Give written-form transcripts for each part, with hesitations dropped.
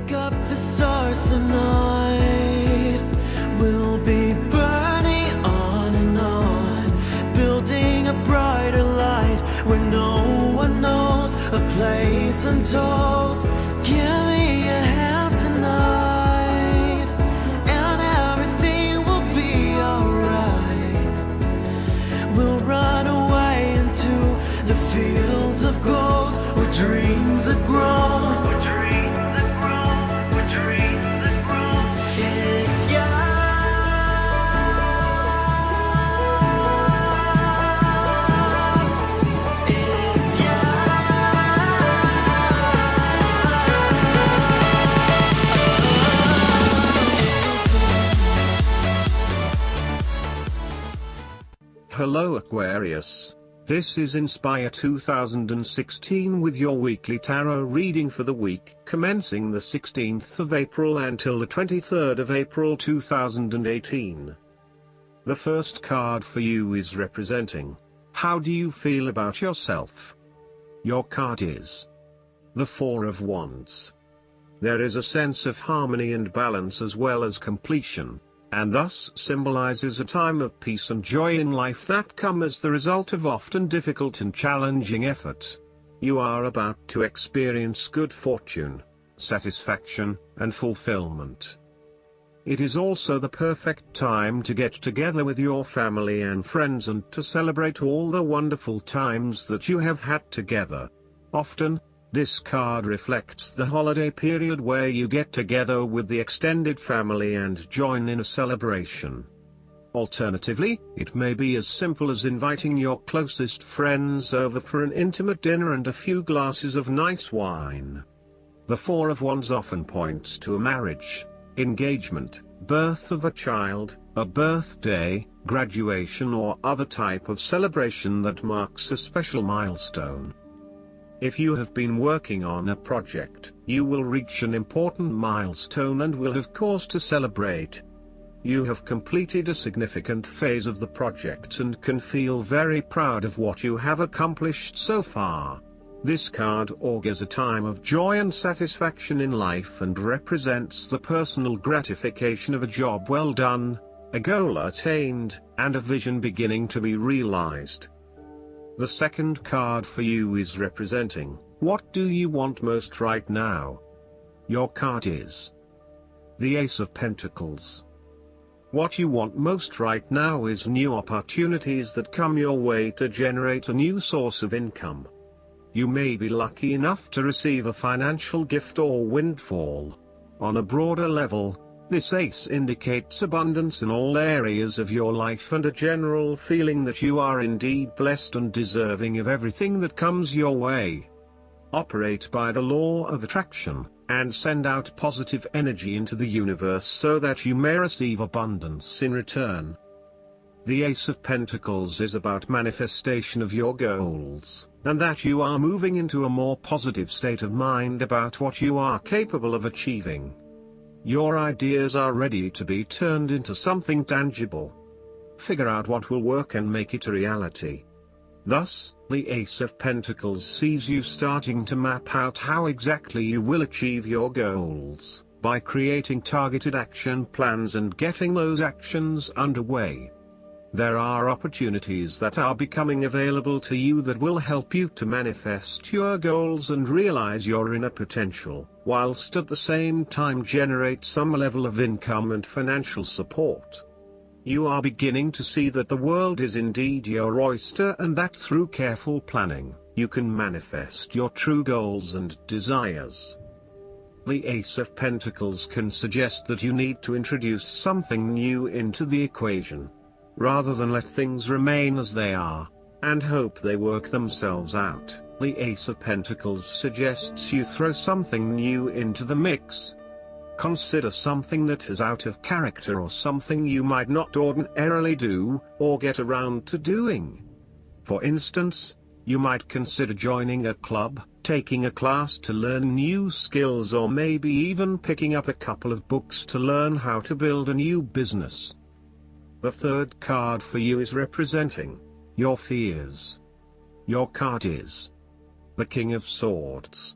Pick up the stars tonight. We'll be burning on and on, building a brighter light where no one knows, a place untold. Give me a hand tonight, and everything will be alright. We'll run away into the fields of gold where dreams are grown. Hello Aquarius, this is Inspire 2016 with your weekly tarot reading for the week commencing the 16th of April until the 23rd of April 2018. The first card for you is representing, how do you feel about yourself? Your card is the Four of Wands. There is a sense of harmony and balance as well as completion, and thus symbolizes a time of peace and joy in life that come as the result of often difficult and challenging effort. You are about to experience good fortune, satisfaction, and fulfillment. It is also the perfect time to get together with your family and friends and to celebrate all the wonderful times that you have had together. Often, this card reflects the holiday period where you get together with the extended family and join in a celebration. Alternatively, it may be as simple as inviting your closest friends over for an intimate dinner and a few glasses of nice wine. The Four of Wands often points to a marriage, engagement, birth of a child, a birthday, graduation or other type of celebration that marks a special milestone. If you have been working on a project, you will reach an important milestone and will have cause to celebrate. You have completed a significant phase of the project and can feel very proud of what you have accomplished so far. This card augurs a time of joy and satisfaction in life and represents the personal gratification of a job well done, a goal attained, and a vision beginning to be realized. The second card for you is representing, what do you want most right now? Your card is the Ace of Pentacles. What you want most right now is new opportunities that come your way to generate a new source of income. You may be lucky enough to receive a financial gift or windfall. On a broader level, this ace indicates abundance in all areas of your life and a general feeling that you are indeed blessed and deserving of everything that comes your way. Operate by the law of attraction, and send out positive energy into the universe so that you may receive abundance in return. The Ace of Pentacles is about manifestation of your goals, and that you are moving into a more positive state of mind about what you are capable of achieving. Your ideas are ready to be turned into something tangible. Figure out what will work and make it a reality. Thus, the Ace of Pentacles sees you starting to map out how exactly you will achieve your goals, by creating targeted action plans and getting those actions underway. There are opportunities that are becoming available to you that will help you to manifest your goals and realize your inner potential, whilst at the same time generate some level of income and financial support. You are beginning to see that the world is indeed your oyster and that through careful planning, you can manifest your true goals and desires. The Ace of Pentacles can suggest that you need to introduce something new into the equation, rather than let things remain as they are, and hope they work themselves out. The Ace of Pentacles suggests you throw something new into the mix. Consider something that is out of character or something you might not ordinarily do, or get around to doing. For instance, you might consider joining a club, taking a class to learn new skills, or maybe even picking up a couple of books to learn how to build a new business. The third card for you is representing your fears. Your card is the King of Swords.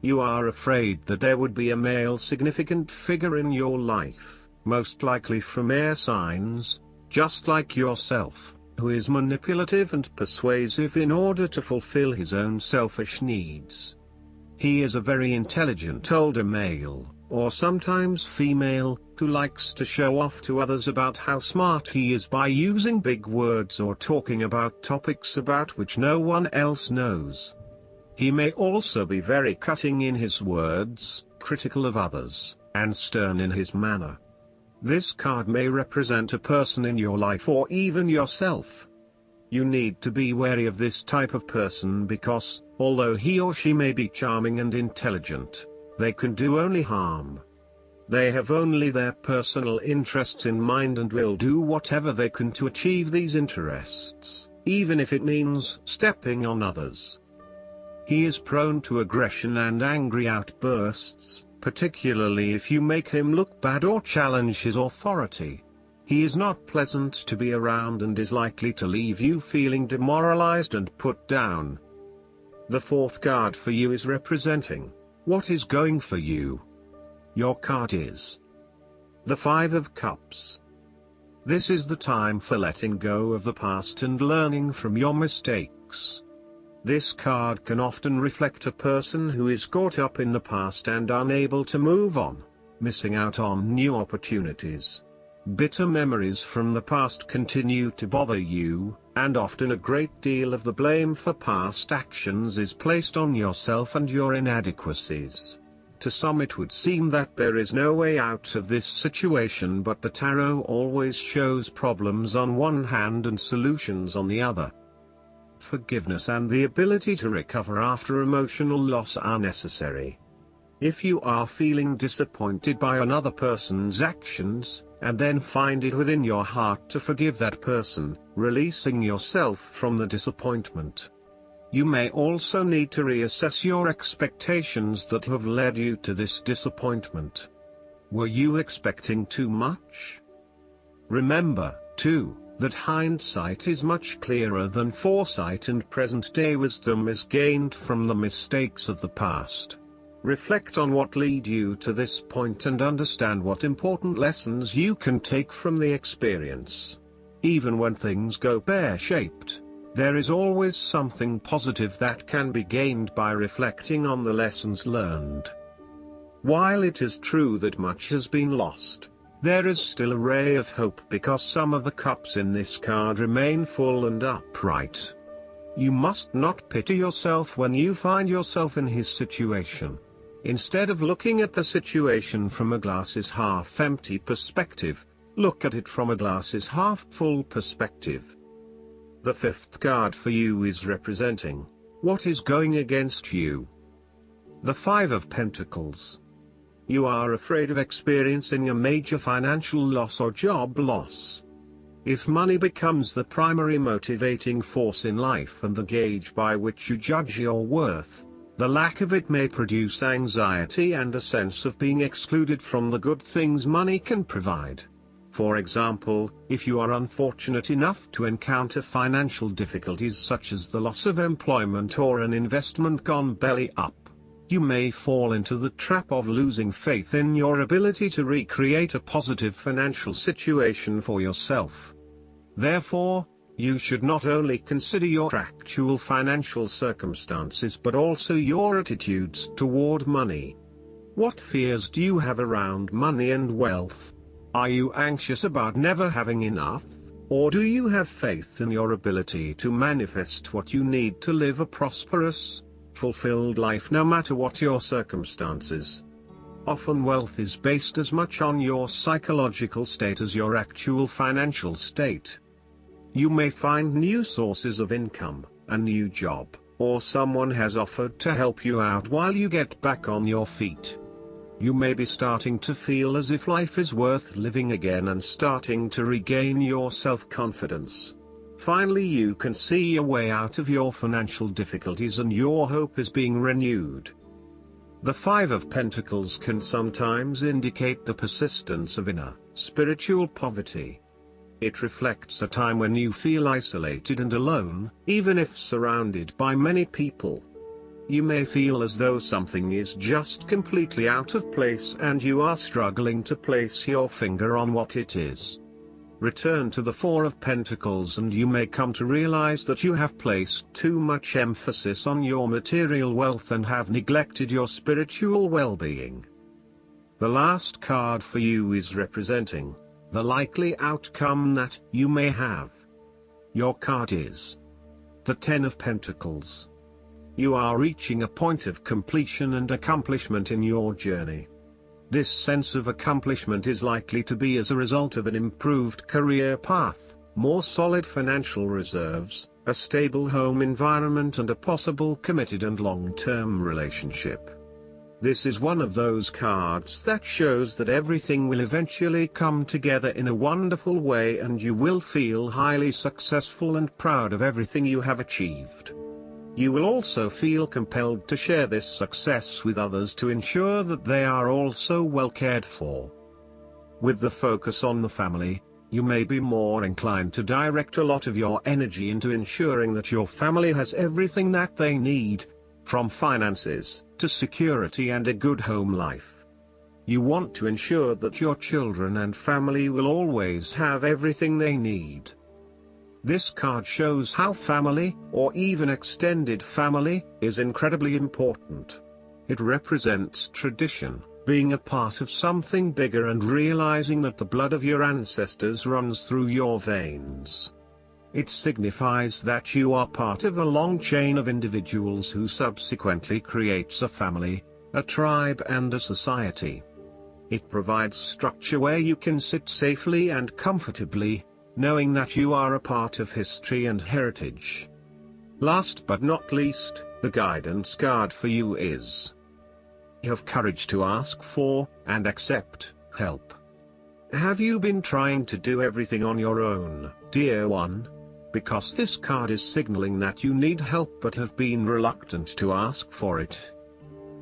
You are afraid that there would be a male significant figure in your life, most likely from air signs, just like yourself, who is manipulative and persuasive in order to fulfill his own selfish needs. He is a very intelligent older male, or sometimes female, who likes to show off to others about how smart he is by using big words or talking about topics about which no one else knows. He may also be very cutting in his words, critical of others, and stern in his manner. This card may represent a person in your life or even yourself. You need to be wary of this type of person because, although he or she may be charming and intelligent, they can do only harm. They have only their personal interests in mind and will do whatever they can to achieve these interests, even if it means stepping on others. He is prone to aggression and angry outbursts, particularly if you make him look bad or challenge his authority. He is not pleasant to be around and is likely to leave you feeling demoralized and put down. The fourth card for you is representing what is going for you. Your card is the Five of Cups. This is the time for letting go of the past and learning from your mistakes. This card can often reflect a person who is caught up in the past and unable to move on, missing out on new opportunities. Bitter memories from the past continue to bother you, and often a great deal of the blame for past actions is placed on yourself and your inadequacies. To some it would seem that there is no way out of this situation, but the tarot always shows problems on one hand and solutions on the other. Forgiveness and the ability to recover after emotional loss are necessary. If you are feeling disappointed by another person's actions, and then find it within your heart to forgive that person, releasing yourself from the disappointment. You may also need to reassess your expectations that have led you to this disappointment. Were you expecting too much? Remember, too, that hindsight is much clearer than foresight, and present-day wisdom is gained from the mistakes of the past. Reflect on what led you to this point and understand what important lessons you can take from the experience. Even when things go pear-shaped, there is always something positive that can be gained by reflecting on the lessons learned. While it is true that much has been lost, there is still a ray of hope because some of the cups in this card remain full and upright. You must not pity yourself when you find yourself in his situation. Instead of looking at the situation from a glass half empty perspective, look at it from a glass half full perspective. The fifth card for you is representing what is going against you. The Five of Pentacles. You are afraid of experiencing a major financial loss or job loss. If money becomes the primary motivating force in life and the gauge by which you judge your worth, the lack of it may produce anxiety and a sense of being excluded from the good things money can provide. For example, if you are unfortunate enough to encounter financial difficulties such as the loss of employment or an investment gone belly up, you may fall into the trap of losing faith in your ability to recreate a positive financial situation for yourself. Therefore, you should not only consider your actual financial circumstances but also your attitudes toward money. What fears do you have around money and wealth? Are you anxious about never having enough, or do you have faith in your ability to manifest what you need to live a prosperous, fulfilled life no matter what your circumstances? Often wealth is based as much on your psychological state as your actual financial state. You may find new sources of income, a new job, or someone has offered to help you out while you get back on your feet. You may be starting to feel as if life is worth living again and starting to regain your self-confidence. Finally, you can see a way out of your financial difficulties and your hope is being renewed. The Five of Pentacles can sometimes indicate the persistence of inner, spiritual poverty. It reflects a time when you feel isolated and alone, even if surrounded by many people. You may feel as though something is just completely out of place and you are struggling to place your finger on what it is. Return to the Four of Pentacles and you may come to realize that you have placed too much emphasis on your material wealth and have neglected your spiritual well-being. The last card for you is representing the likely outcome that you may have. Your card is the Ten of Pentacles. You are reaching a point of completion and accomplishment in your journey. This sense of accomplishment is likely to be as a result of an improved career path, more solid financial reserves, a stable home environment and a possible committed and long-term relationship. This is one of those cards that shows that everything will eventually come together in a wonderful way and you will feel highly successful and proud of everything you have achieved. You will also feel compelled to share this success with others to ensure that they are also well cared for. With the focus on the family, you may be more inclined to direct a lot of your energy into ensuring that your family has everything that they need, from finances to security and a good home life. You want to ensure that your children and family will always have everything they need. This card shows how family, or even extended family, is incredibly important. It represents tradition, being a part of something bigger and realizing that the blood of your ancestors runs through your veins. It signifies that you are part of a long chain of individuals who subsequently creates a family, a tribe and a society. It provides structure where you can sit safely and comfortably, knowing that you are a part of history and heritage. Last but not least, the guidance card for you is: have courage to ask for, and accept, help. Have you been trying to do everything on your own, dear one? Because this card is signaling that you need help but have been reluctant to ask for it.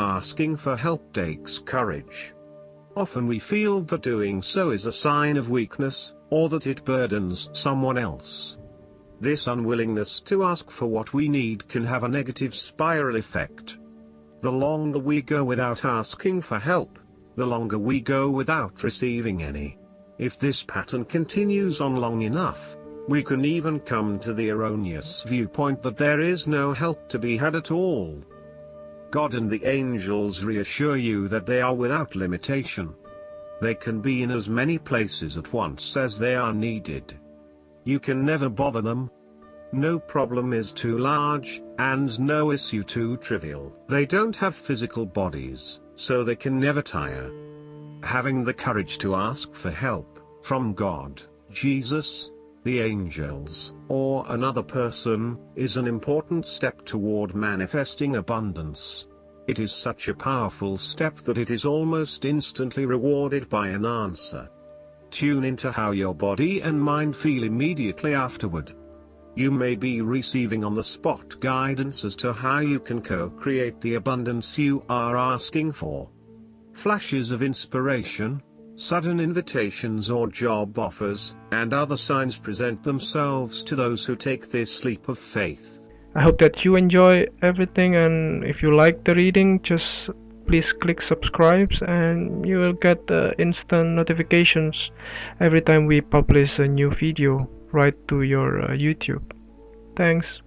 Asking for help takes courage. Often we feel that doing so is a sign of weakness, or that it burdens someone else. This unwillingness to ask for what we need can have a negative spiral effect. The longer we go without asking for help, the longer we go without receiving any. If this pattern continues on long enough, we can even come to the erroneous viewpoint that there is no help to be had at all. God and the angels reassure you that they are without limitation. They can be in as many places at once as they are needed. You can never bother them. No problem is too large, and no issue too trivial. They don't have physical bodies, so they can never tire. Having the courage to ask for help, from God, Jesus, the angels, or another person, is an important step toward manifesting abundance. It is such a powerful step that it is almost instantly rewarded by an answer. Tune into how your body and mind feel immediately afterward. You may be receiving on-the-spot guidance as to how you can co-create the abundance you are asking for. Flashes of inspiration, sudden invitations or job offers, and other signs present themselves to those who take this leap of faith. I hope that you enjoy everything, and if you like the reading, just please click subscribe and you will get instant notifications every time we publish a new video right to your YouTube. Thanks.